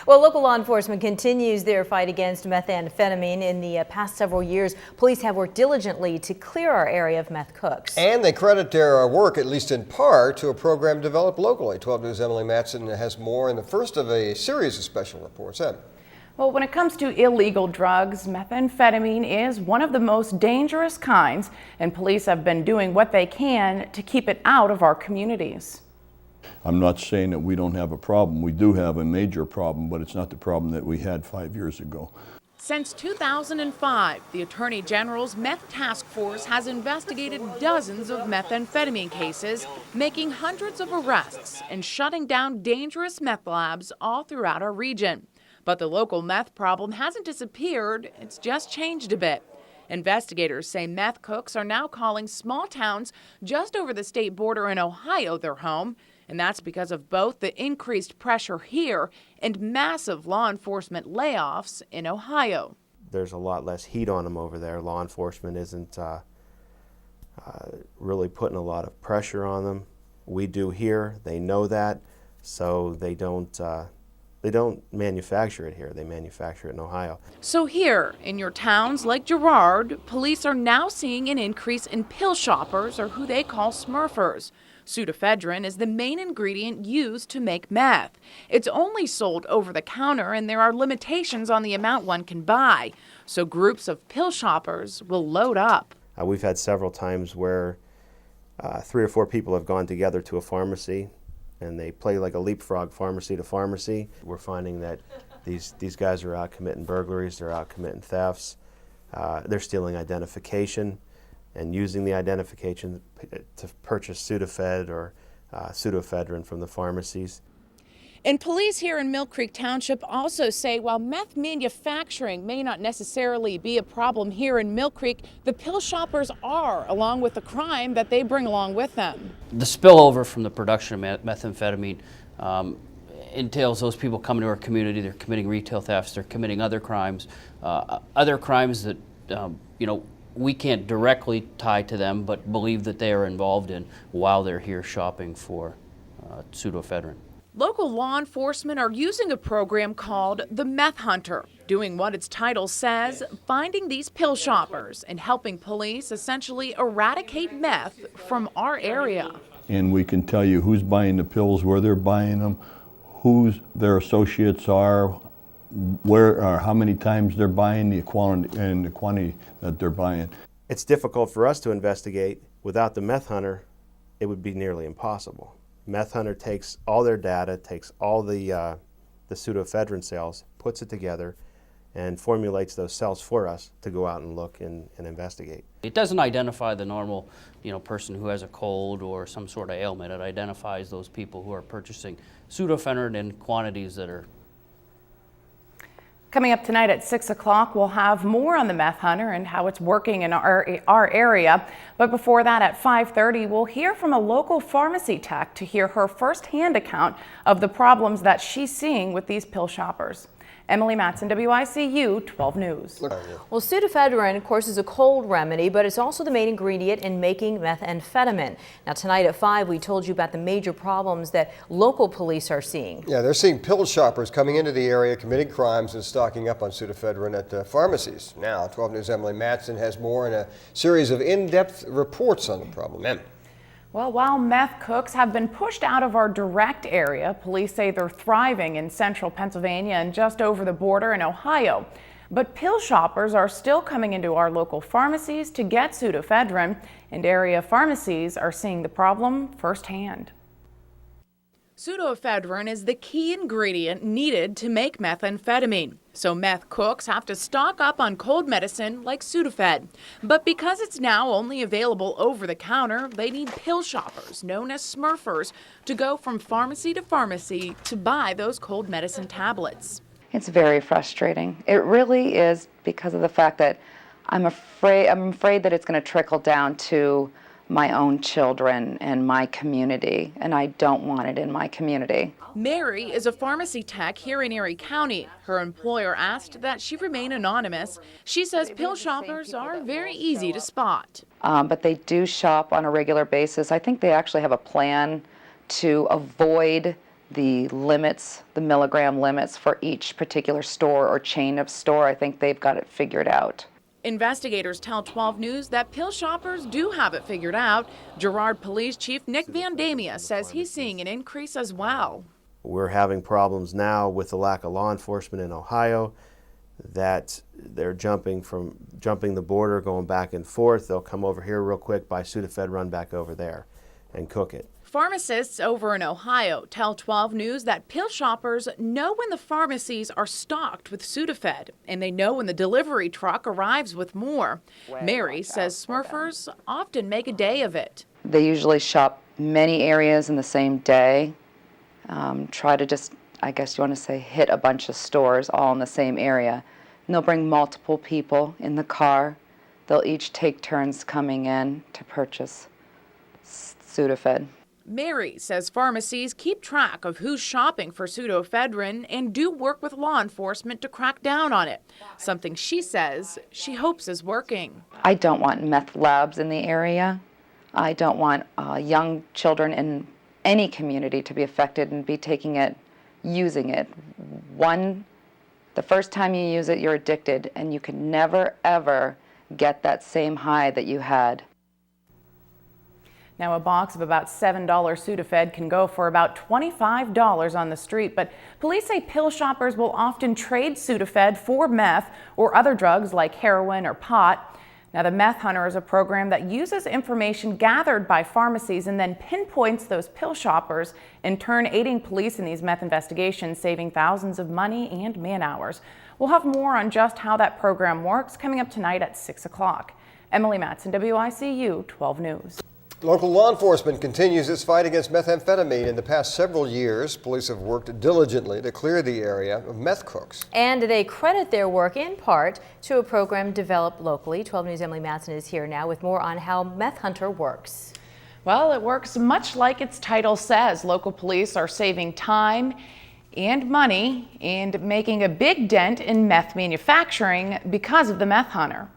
Well, local law enforcement continues their fight against methamphetamine. In the past several years, police have worked diligently to clear our area of meth cooks. And they credit their work, at least in part, to a program developed locally. 12 News' Emily Matson has more in the first of a series of special reports. Well, when it comes to illegal drugs, methamphetamine is one of the most dangerous kinds, and police have been doing what they can to keep it out of our communities. I'm not saying that we don't have a problem. We do have a major problem, but it's not the problem that we had 5 years ago. Since 2005, the Attorney General's Meth Task Force has investigated dozens of methamphetamine cases, making hundreds of arrests and shutting down dangerous meth labs all throughout our region. But the local meth problem hasn't disappeared, it's just changed a bit. Investigators say meth cooks are now calling small towns just over the state border in Ohio their home, and that's because of both the increased pressure here and massive law enforcement layoffs in Ohio. There's a lot less heat on them over there. Law enforcement isn't really putting a lot of pressure on them. We do here. They know that, so they don't manufacture it here. They manufacture it in Ohio. So here, in your towns like Girard, police are now seeing an increase in pill shoppers, or who they call smurfers. Pseudoephedrine is the main ingredient used to make meth. It's only sold over the counter, and there are limitations on the amount one can buy. So groups of pill shoppers will load up. We've had several times where 3 or 4 people have gone together to a pharmacy, and they play like a leapfrog pharmacy to pharmacy. We're finding that these guys are out committing burglaries, they're out committing thefts, they're stealing identification and using the identification to purchase Sudafed or pseudoephedrine from the pharmacies. And police here in Mill Creek Township also say while meth manufacturing may not necessarily be a problem here in Mill Creek, the pill shoppers are, along with the crime that they bring along with them. The spillover from the production of methamphetamine entails those people coming to our community. They're committing retail thefts, they're committing other crimes that we can't directly tie to them, but believe that they are involved in while they're here shopping for pseudoephedrine. Local law enforcement are using a program called the Meth Hunter, doing what its title says, finding these pill shoppers and helping police essentially eradicate meth from our area. And we can tell you who's buying the pills, where they're buying them, who their associates are, where or how many times they're buying, the quantity and the quantity that they're buying. It's difficult for us to investigate. Without the Meth Hunter, it would be nearly impossible. Meth Hunter takes all their data, takes all the pseudoephedrine cells, puts it together, and formulates those cells for us to go out and look and investigate. It doesn't identify the normal, person who has a cold or some sort of ailment. It identifies those people who are purchasing pseudoephedrine in quantities that are. Coming up tonight at 6 o'clock, we'll have more on the Meth Hunter and how it's working in our area. But before that, at 5:30, we'll hear from a local pharmacy tech to hear her firsthand account of the problems that she's seeing with these pill shoppers. Emily Matson, WICU 12 News. Well, pseudoephedrine, of course, is a cold remedy, but it's also the main ingredient in making methamphetamine. Now, tonight at 5, we told you about the major problems that local police are seeing. Yeah, they're seeing pill shoppers coming into the area, committing crimes, and stocking up on pseudoephedrine at pharmacies. Now, 12 News' Emily Matson has more in a series of in-depth reports on the problem. Well, while meth cooks have been pushed out of our direct area, police say they're thriving in central Pennsylvania and just over the border in Ohio. But pill shoppers are still coming into our local pharmacies to get pseudoephedrine, and area pharmacies are seeing the problem firsthand. Pseudoephedrine is the key ingredient needed to make methamphetamine. So meth cooks have to stock up on cold medicine like Sudafed. But because it's now only available over the counter, they need pill shoppers, known as smurfers, to go from pharmacy to pharmacy to buy those cold medicine tablets. It's very frustrating. It really is, because of the fact that I'm afraid that it's going to trickle down to my own children and my community, and I don't want it in my community. Mary is a pharmacy tech here in Erie County. Her employer asked that she remain anonymous. She says pill shoppers are very easy to spot. But they do shop on a regular basis. I think they actually have a plan to avoid the limits, the milligram limits for each particular store or chain of store. I think they've got it figured out. Investigators tell 12 News that pill shoppers do have it figured out. Girard Police Chief Nick Van Damia says he's seeing an increase as well. We're having problems now with the lack of law enforcement in Ohio, that they're jumping the border, going back and forth. They'll come over here real quick, buy Sudafed, run back over there and cook it. Pharmacists over in Ohio tell 12 News that pill shoppers know when the pharmacies are stocked with Sudafed, and they know when the delivery truck arrives with more. Mary says Smurfers often make a day of it. They usually shop many areas in the same day, try to just, I guess you want to say, hit a bunch of stores all in the same area. And they'll bring multiple people in the car. They'll each take turns coming in to purchase Sudafed. Mary says pharmacies keep track of who's shopping for pseudoephedrine and do work with law enforcement to crack down on it, something she says she hopes is working. I don't want meth labs in the area. I don't want young children in any community to be affected and be taking it, using it. The first time you use it, you're addicted, and you can never, ever get that same high that you had. Now, a box of about $7 Sudafed can go for about $25 on the street, but police say pill shoppers will often trade Sudafed for meth or other drugs like heroin or pot. Now, the Meth Hunter is a program that uses information gathered by pharmacies and then pinpoints those pill shoppers, in turn aiding police in these meth investigations, saving thousands of money and man hours. We'll have more on just how that program works coming up tonight at 6 o'clock. Emily Matson, WICU 12 News. Local law enforcement continues its fight against methamphetamine. In the past several years, police have worked diligently to clear the area of meth crooks. And they credit their work in part to a program developed locally. 12 News' Emily Matson is here now with more on how Meth Hunter works. Well, it works much like its title says. Local police are saving time and money and making a big dent in meth manufacturing because of the Meth Hunter.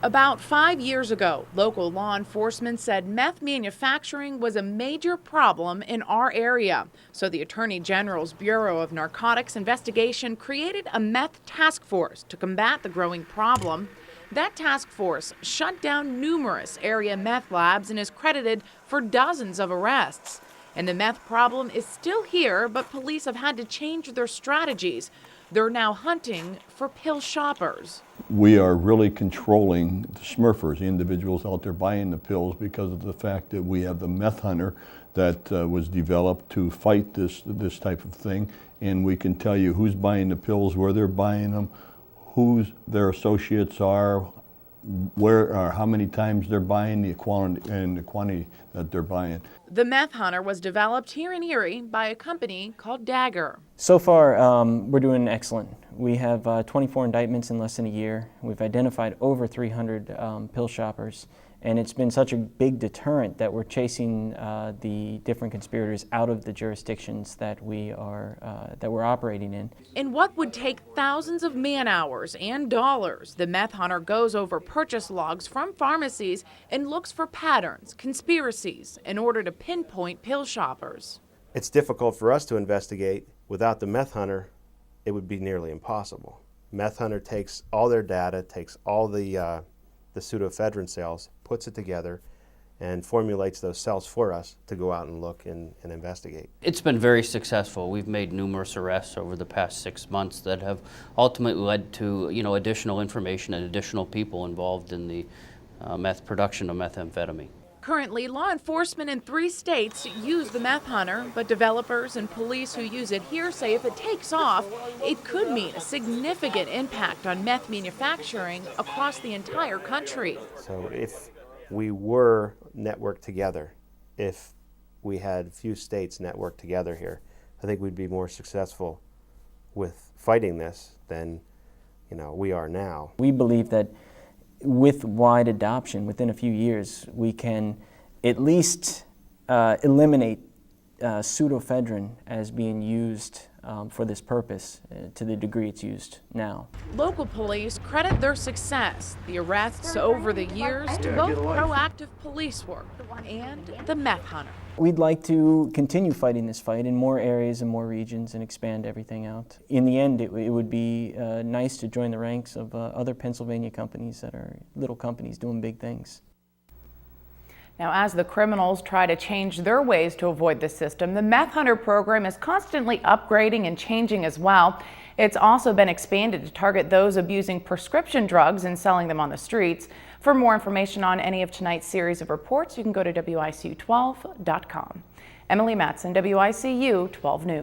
About 5 years ago, local law enforcement said meth manufacturing was a major problem in our area. So the Attorney General's Bureau of Narcotics Investigation created a meth task force to combat the growing problem. That task force shut down numerous area meth labs and is credited for dozens of arrests. And the meth problem is still here, but police have had to change their strategies. They're now hunting for pill shoppers. We are really controlling the Smurfers, the individuals out there buying the pills, because of the fact that we have the Meth Hunter that was developed to fight this type of thing, and we can tell you who's buying the pills, where they're buying them, who their associates are, where or how many times they're buying, the quantity and the quantity that they're buying. The Meth Hunter was developed here in Erie by a company called Dagger. So far, we're doing excellent. We have 24 indictments in less than a year. We've identified over 300 pill shoppers, and it's been such a big deterrent that we're chasing the different conspirators out of the jurisdictions that we're operating in. In what would take thousands of man-hours and dollars, the Meth Hunter goes over purchase logs from pharmacies and looks for patterns, conspiracies, in order to pinpoint pill shoppers. It's difficult for us to investigate. Without the Meth Hunter, it would be nearly impossible. Meth Hunter takes all their data, takes all the pseudoephedrine cells, puts it together, and formulates those cells for us to go out and look and investigate. It's been very successful. We've made numerous arrests over the past 6 months that have ultimately led to, additional information and additional people involved in the production of methamphetamine. Currently, law enforcement in 3 states use the Meth Hunter, but developers and police who use it here say if it takes off, it could mean a significant impact on meth manufacturing across the entire country. So if we were networked together, if we had few states networked together here, I think we'd be more successful with fighting this than we are now. We believe that with wide adoption, within a few years, we can at least eliminate pseudoephedrine as being used for this purpose to the degree it's used now. Local police credit their success, the arrests over the years, to both proactive police work and the Meth Hunter. We'd like to continue fighting this fight in more areas and more regions and expand everything out. In the end, it would be nice to join the ranks of other Pennsylvania companies that are little companies doing big things. Now, as the criminals try to change their ways to avoid the system, the Meth Hunter program is constantly upgrading and changing as well. It's also been expanded to target those abusing prescription drugs and selling them on the streets. For more information on any of tonight's series of reports, you can go to WICU12.com. Emily Matson, WICU 12 News.